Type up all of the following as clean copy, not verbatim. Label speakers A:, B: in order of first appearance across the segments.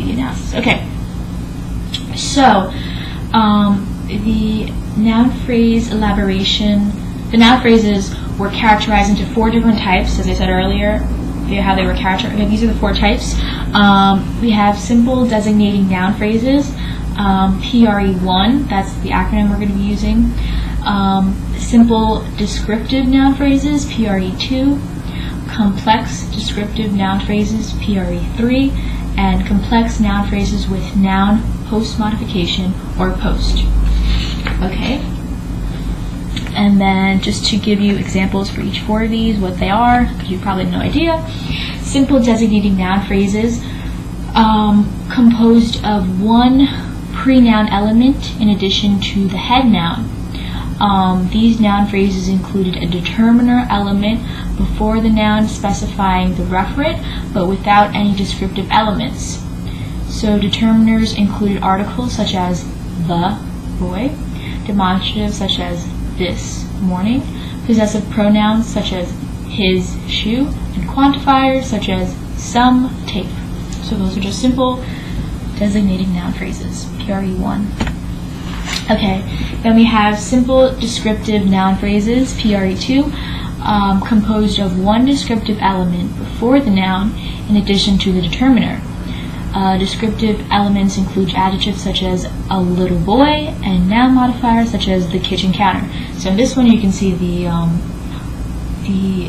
A: the analysis. Okay. So, the noun phrase elaboration, the noun phrases were characterized into 4 different types, as I said earlier. How they were characterized. Okay, these are the 4 types. We have simple designating noun phrases, PRE1, that's the acronym we're going to be using. Simple descriptive noun phrases, PRE2. Complex descriptive noun phrases, PRE3. And complex noun phrases with noun post-modification or post. Okay. And then just to give you examples for each 4 of these, what they are, because you probably have no idea. Simple designating noun phrases composed of 1 pre-noun element in addition to the head noun. These noun phrases included a determiner element before the noun specifying the referent, but without any descriptive elements. So determiners included articles such as the boy, demonstratives such as this morning, possessive pronouns such as his shoe, and quantifiers such as some tape. So those are just simple designating noun phrases, PRE1. Okay, then we have simple descriptive noun phrases, PRE2, composed of 1 descriptive element before the noun in addition to the determiner. Descriptive elements include adjectives such as a little boy and noun modifiers such as the kitchen counter. So in this one you can see the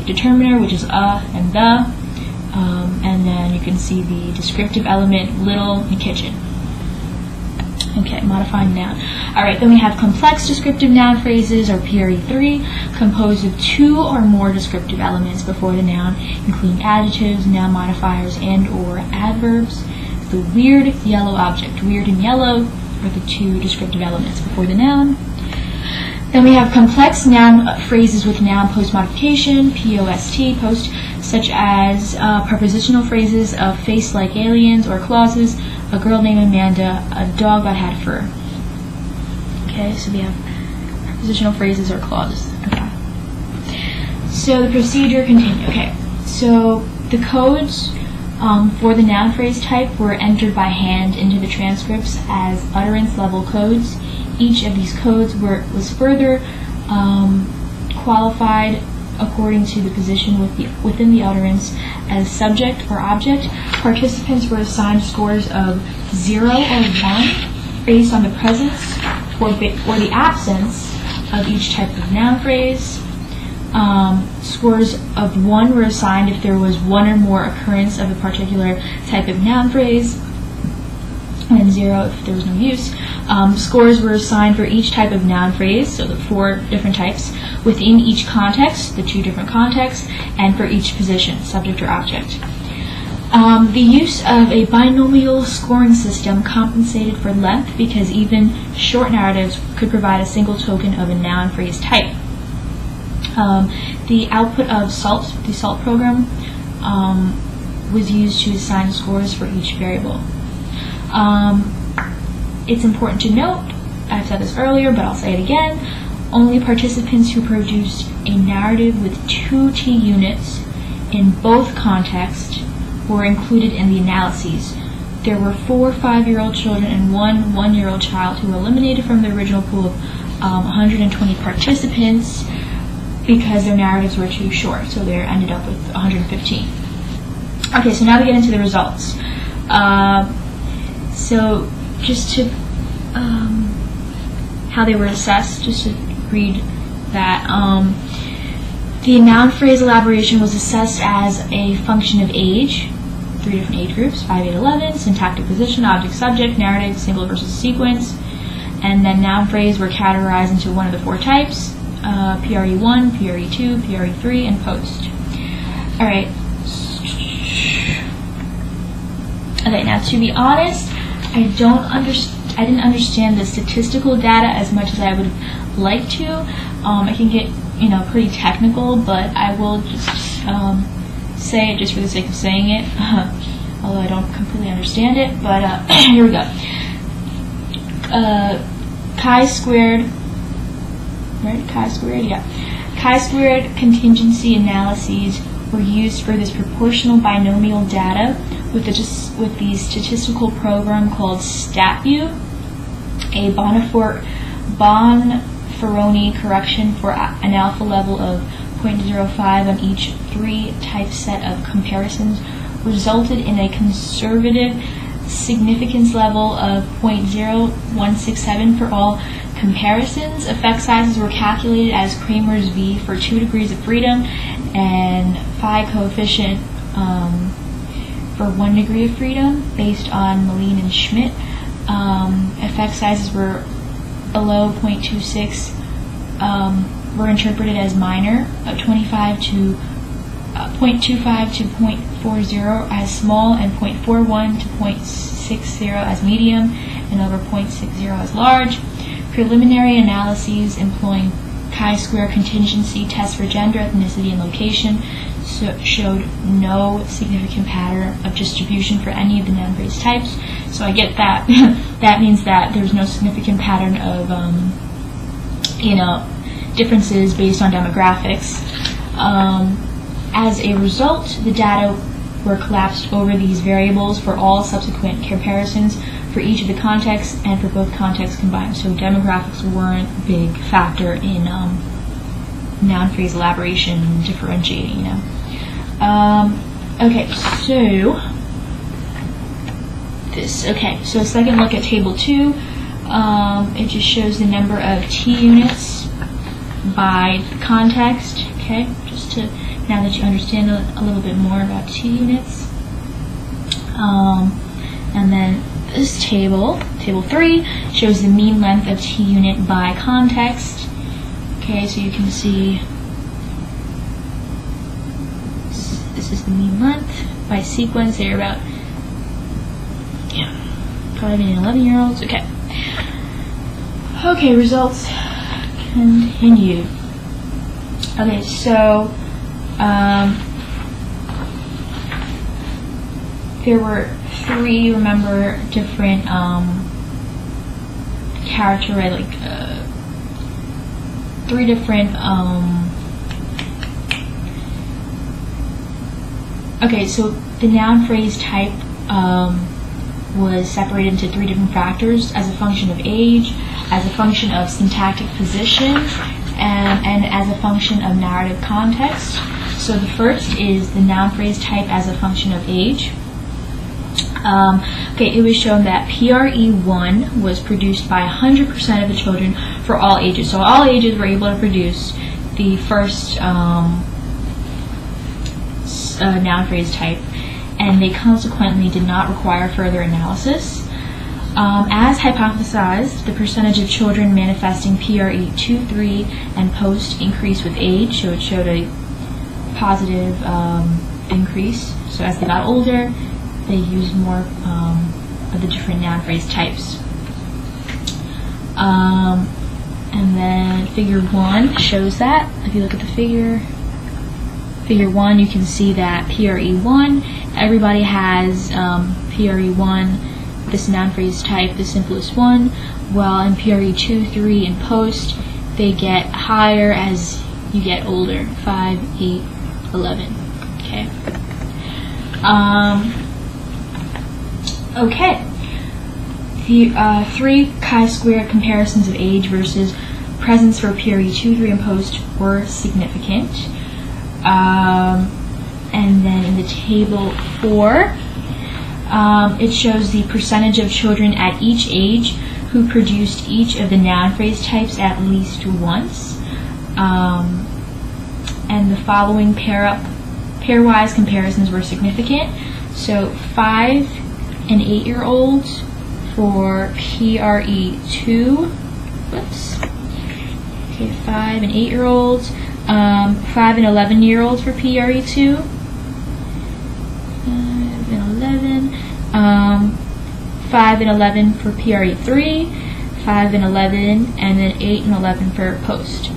A: determiner, which is and the, and then you can see the descriptive element little and kitchen. Okay, modifying noun. Alright, then we have complex descriptive noun phrases, or PRE3, composed of 2 or more descriptive elements before the noun, including adjectives, noun modifiers, and or adverbs. The weird yellow object. Weird and yellow are the 2 descriptive elements before the noun. Then we have complex noun phrases with noun post-modification, POST, post, such as prepositional phrases of face like aliens or clauses, a girl named Amanda, a dog that had fur. Okay, so we have prepositional phrases or clauses. Okay. So the procedure continues. Okay, so the codes for the noun phrase type were entered by hand into the transcripts as utterance level codes. Each of these codes was further qualified according to the position within the utterance as subject or object. Participants were assigned scores of 0 or 1 based on the presence or the absence of each type of noun phrase. Scores of 1 were assigned if there was 1 or more occurrence of a particular type of noun phrase, and 0 if there was no use. Scores were assigned for each type of noun phrase, so the 4 different types, within each context, the 2 different contexts, and for each position, subject or object. The use of a binomial scoring system compensated for length because even short narratives could provide a single token of a noun phrase type. The output of the SALT program, was used to assign scores for each variable. It's important to note, I've said this earlier, but I'll say it again, only participants who produced a narrative with 2 T units in both contexts were included in the analyses. There were 4 5-year-old children and 1 1-year-old child who were eliminated from the original pool of 120 participants because their narratives were too short, so they ended up with 115. Okay, so now we get into the results. So just to how they were assessed, just to read that. The noun phrase elaboration was assessed as a function of age, 3 different age groups, 5, 8, 11, syntactic position, object, subject, narrative, single versus sequence, and then noun phrase were categorized into one of the 4 types, PRE1, PRE2, PRE3, and post. Alright. Okay, now to be honest, I didn't understand the statistical data as much as I would like to. I can get, pretty technical, but I will just say it just for the sake of saying it, although I don't completely understand it. But here we go. Chi-squared, right? Chi-squared, yeah. Chi-squared contingency analyses were used for this proportional binomial data with the statistical program called StatView, a Bonferroni correction for an alpha level of 0.05 on each 3-type set of comparisons resulted in a conservative significance level of 0.0167 for all comparisons. Effect sizes were calculated as Kramer's V for 2 degrees of freedom and phi coefficient for 1 degree of freedom based on Moline and Schmidt. Effect sizes were below 0.26 were interpreted as minor, 0.25 to 0.40 as small, and 0.41 to 0.60 as medium, and over 0.60 as large. Preliminary analyses employing chi-square contingency tests for gender, ethnicity, and location showed no significant pattern of distribution for any of the noun phrase types. So I get that. That means that there's no significant pattern of, differences based on demographics. As a result, the data were collapsed over these variables for all subsequent comparisons for each of the contexts and for both contexts combined. So demographics weren't a big factor in noun phrase elaboration and differentiating, Okay, so so a second look at table 2. It just shows the number of T units by context, okay, just to, now that you understand a little bit more about T units. And then this table 3, shows the mean length of T unit by context. Okay, so you can see this is the mean length by sequence. They're about 5 and 11-year-olds. Okay. Okay, results continue. Okay, so there were 3, remember, different three different okay, so the noun phrase type was separated into 3 different factors: as a function of age, as a function of syntactic position, and as a function of narrative context. So the first is the noun phrase type as a function of age. It was shown that PRE1 was produced by 100% of the children for all ages. So all ages were able to produce the first noun phrase type, and they consequently did not require further analysis. As hypothesized, the percentage of children manifesting PRE2, 3, and post increased with age, so it showed a positive increase. So as they got older, they used more of the different noun phrase types. And then figure 1 shows that. If you look at the figure 1, you can see that PRE1, everybody has PRE1, this noun phrase type, the simplest one, while in PRE2, 3, and post, they get higher as you get older, 5, 8, 11. Okay. The 3 chi-square comparisons of age versus presence for PRE2, 3, and post were significant. And then in the table 4, it shows the percentage of children at each age who produced each of the noun phrase types at least once. And the following pairwise comparisons were significant. So 5 and 8-year-olds for PRE2. Whoops. Okay, 5 and 8-year-olds. 5 and 11-year-olds for PRE2. 5 and 11. 5 and 11 for PRE3. 5 and 11, and then 8 and 11 for post.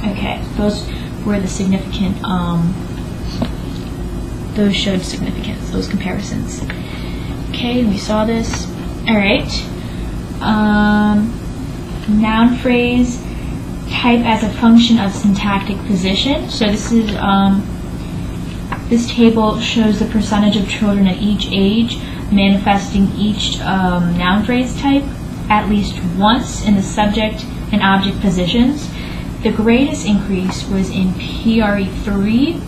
A: Okay, those were the significant, those showed significance, those comparisons. Okay, we saw this. Alright. Noun phrase type as a function of syntactic position. So this is This table shows the percentage of children at each age manifesting each noun phrase type at least once in the subject and object positions. The greatest increase was in PRE3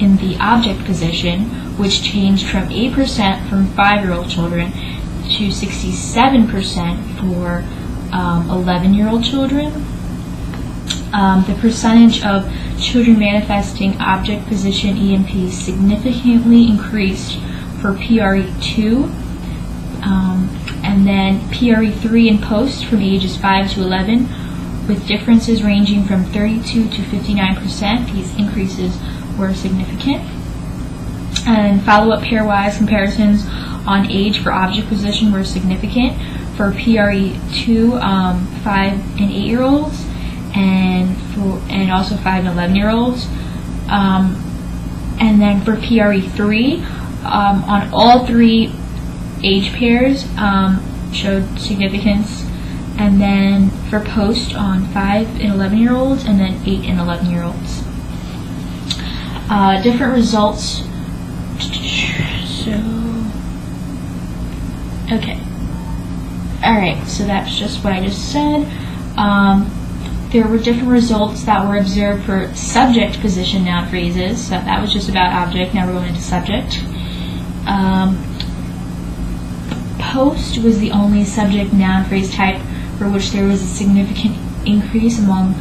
A: in the object position, which changed from 8% from 5-year-old children to 67% for 11-year-old children. The percentage of children manifesting object position EMP significantly increased for PRE2, and then PRE3 in post from ages 5 to 11, with differences ranging from 32 to 59%. These increases were significant. And follow-up pairwise comparisons on age for object position were significant for PRE2, 5 and 8-year-olds, and also 5 and 11-year-olds. And then for PRE3, on all 3 age pairs showed significance, and then for post on 5 and 11-year-olds, and then 8 and 11-year-olds. Different results. So, okay. Alright, so that's just what I just said. There were different results that were observed for subject position noun phrases. So that was just about object. Now we're going into subject. Post was the only subject noun phrase type for which there was a significant increase among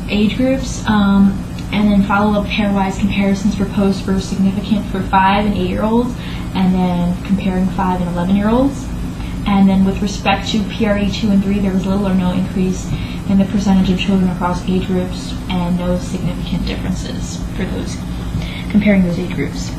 A: age groups. And then follow-up pairwise comparisons for post were significant for 5 and 8-year-olds, and then comparing 5 and 11-year-olds. And then with respect to PRE2 and 3, there was little or no increase in the percentage of children across age groups, and no significant differences for those comparing those age groups.